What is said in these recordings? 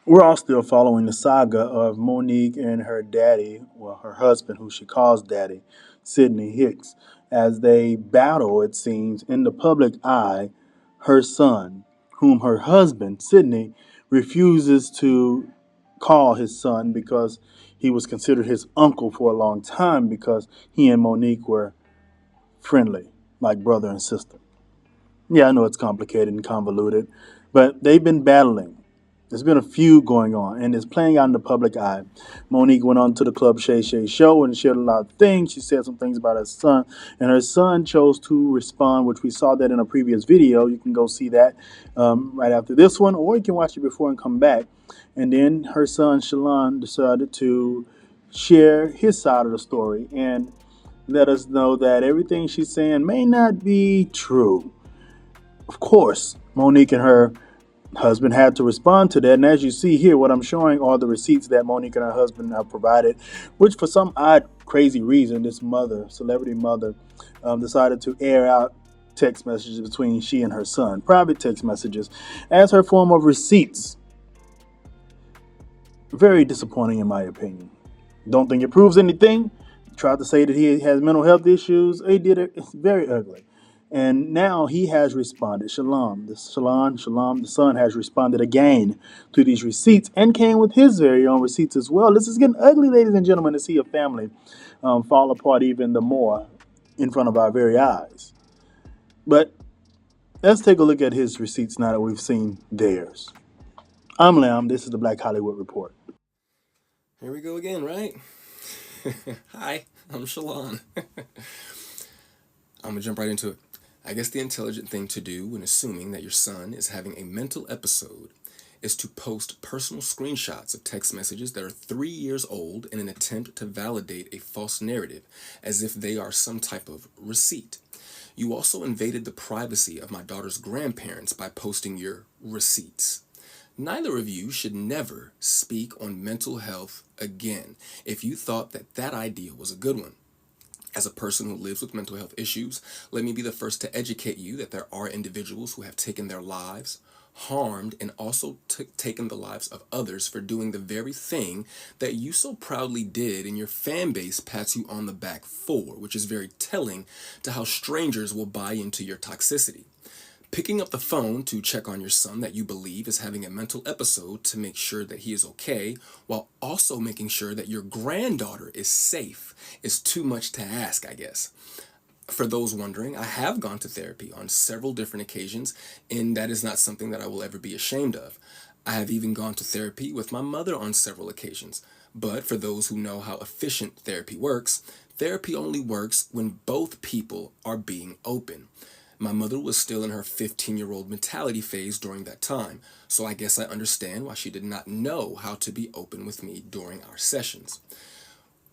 We're all still following the saga of Monique and her daddy, well, her husband, who she calls daddy, Sidney Hicks, as they battle, it seems, in the public eye, her son, whom her husband, Sidney, refuses to call his son because he was considered his uncle for a long time because he and Monique were friendly, like brother and sister. Yeah, I know it's complicated and convoluted, but they've been battling. There's been a feud going on, and it's playing out in the public eye. Monique went on to the Club Shay Shay show and shared a lot of things. She said some things about her son, and her son chose to respond, which we saw that in a previous video. You can go see that right after this one, or you can watch it before and come back. And then her son, Shalon, decided to share his side of the story and let us know that everything she's saying may not be true. Of course, Monique and her husband had to respond to that. And as you see here, what I'm showing are the receipts that Monique and her husband have provided, which for some odd, crazy reason, this mother, celebrity mother, decided to air out text messages between she and her son, private text messages, as her form of receipts. Very disappointing, in my opinion. Don't think it proves anything. Tried to say that he has mental health issues. He did it. It's very ugly. And now he has responded. Shalom, the son has responded again to these receipts and came with his very own receipts as well. This is getting ugly, ladies and gentlemen, to see a family fall apart even the more in front of our very eyes. But let's take a look at his receipts now that we've seen theirs. I'm Lam. This is the Black Hollywood Report. Here we go again, right? Hi, I'm Shalon. I'm gonna jump right into it. I guess the intelligent thing to do when assuming that your son is having a mental episode is to post personal screenshots of text messages that are 3 years old in an attempt to validate a false narrative as if they are some type of receipt. You also invaded the privacy of my daughter's grandparents by posting your receipts. Neither of you should never speak on mental health again if you thought that that idea was a good one. As a person who lives with mental health issues, let me be the first to educate you that there are individuals who have taken their lives, harmed, and also taken the lives of others for doing the very thing that you so proudly did and your fan base pats you on the back for, which is very telling to how strangers will buy into your toxicity. Picking up the phone to check on your son that you believe is having a mental episode to make sure that he is okay, while also making sure that your granddaughter is safe, is too much to ask, I guess. For those wondering, I have gone to therapy on several different occasions, and that is not something that I will ever be ashamed of. I have even gone to therapy with my mother on several occasions. But for those who know how efficient therapy only works when both people are being open. My mother was still in her 15-year-old mentality phase during that time, so I guess I understand why she did not know how to be open with me during our sessions.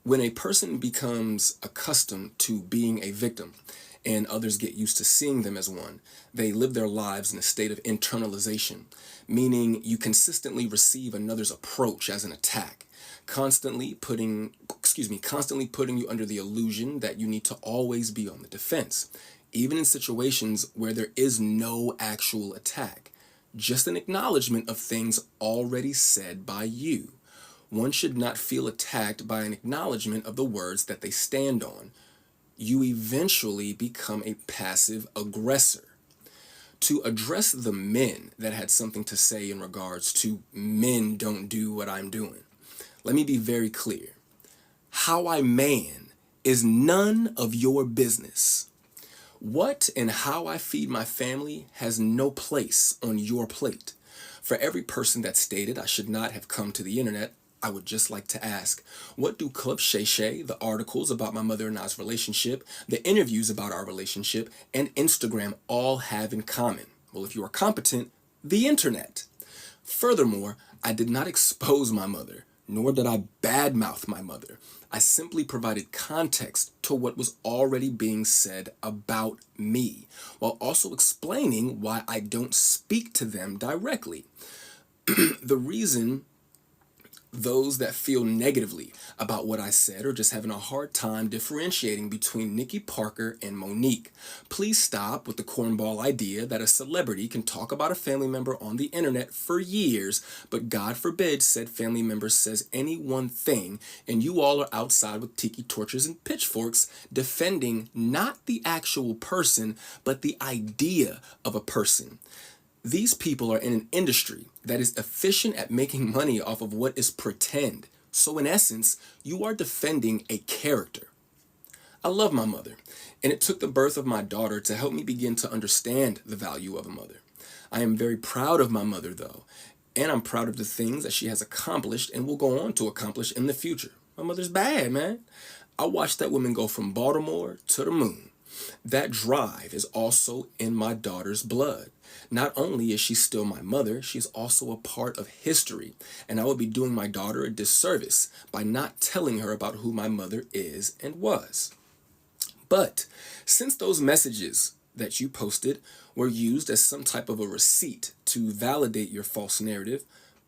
When a person becomes accustomed to being a victim and others get used to seeing them as one, they live their lives in a state of internalization, meaning you consistently receive another's approach as an attack, constantly putting you under the illusion that you need to always be on the defense, even in situations where there is no actual attack, just an acknowledgement of things already said by you. One should not feel attacked by an acknowledgement of the words that they stand on. You eventually become a passive aggressor. To address the men that had something to say in regards to men don't do what I'm doing, let me be very clear. How I man is none of your business. What and how I feed my family has no place on your plate. For every person that stated I should not have come to the internet, I would just like to ask, what do Club Shay Shay, the articles about my mother and I's relationship, the interviews about our relationship, and Instagram all have in common? Well, if you are competent, the internet. Furthermore, I did not expose my mother, nor did I badmouth my mother. I simply provided context to what was already being said about me, while also explaining why I don't speak to them directly. The reason Those that feel negatively about what I said are just having a hard time differentiating between Nikki Parker and Monique. Please stop with the cornball idea that a celebrity can talk about a family member on the internet for years, but God forbid said family member says any one thing, and you all are outside with tiki torches and pitchforks defending not the actual person, but the idea of a person. These people are in an industry that is efficient at making money off of what is pretend. So, in essence, you are defending a character. I love my mother, and it took the birth of my daughter to help me begin to understand the value of a mother. I am very proud of my mother, though, and I'm proud of the things that she has accomplished and will go on to accomplish in the future. My mother's bad, man. I watched that woman go from Baltimore to the moon. That drive is also in my daughter's blood. Not only is she still my mother, she's also a part of history, and I would be doing my daughter a disservice by not telling her about who my mother is and was. But since those messages that you posted were used as some type of a receipt to validate your false narrative,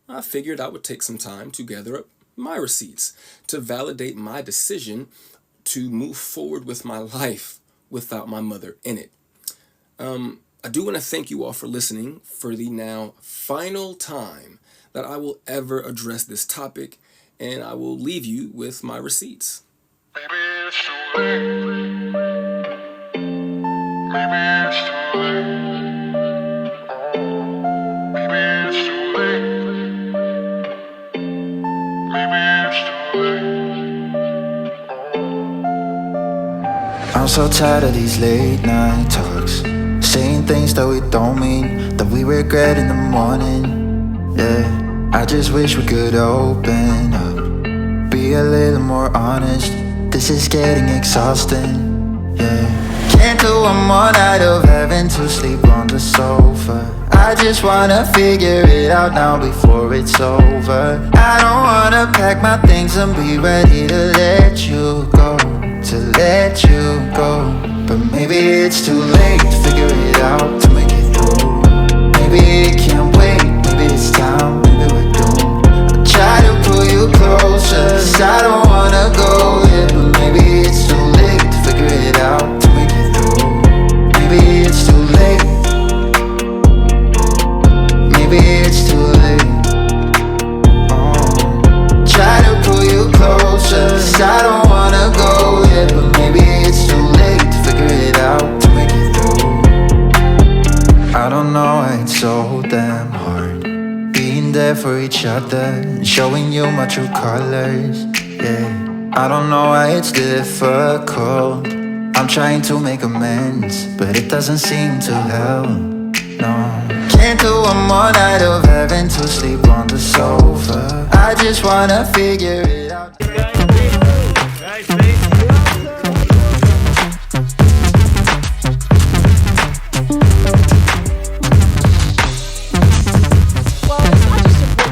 I figured I would take some time to gather up my receipts to validate my decision to move forward with my life without my mother in it. I do want to thank you all for listening for the now final time that I will ever address this topic, and I will leave you with my receipts. Maybe it's too late. Maybe it's too late. Maybe it's too late. Maybe it's too late. I'm so tired of these late night talks, saying things that we don't mean, that we regret in the morning. Yeah, I just wish we could open up, be a little more honest. This is getting exhausting. Yeah, can't do one more night of having to sleep on the sofa. I just wanna figure it out now before it's over. I don't wanna pack my things and be ready to let you go, to let you go. But maybe it's too late to figure it out, to make it through. Maybe it can't wait, maybe it's time, maybe we're doomed. I try to pull you closer, 'cause I don't wanna go yet. But maybe it's too late to figure it out, to make it through. Maybe it's too late. Maybe it's too late. Try to pull you closer, 'cause I don't wanna go yet. But maybe it's too late to figure it out, to make it through. I don't know why it's so damn hard being there for each other and showing you my true colors. Yeah, I don't know why it's difficult. I'm trying to make amends, but it doesn't seem to help. No, can't do one more night of having to sleep on the sofa. I just wanna figure it out.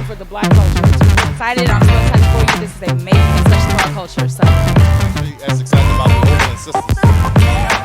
For the black culture. I'm excited. I'm so excited for you. This is amazing, especially for our culture. So, as excited about the Oakland sisters.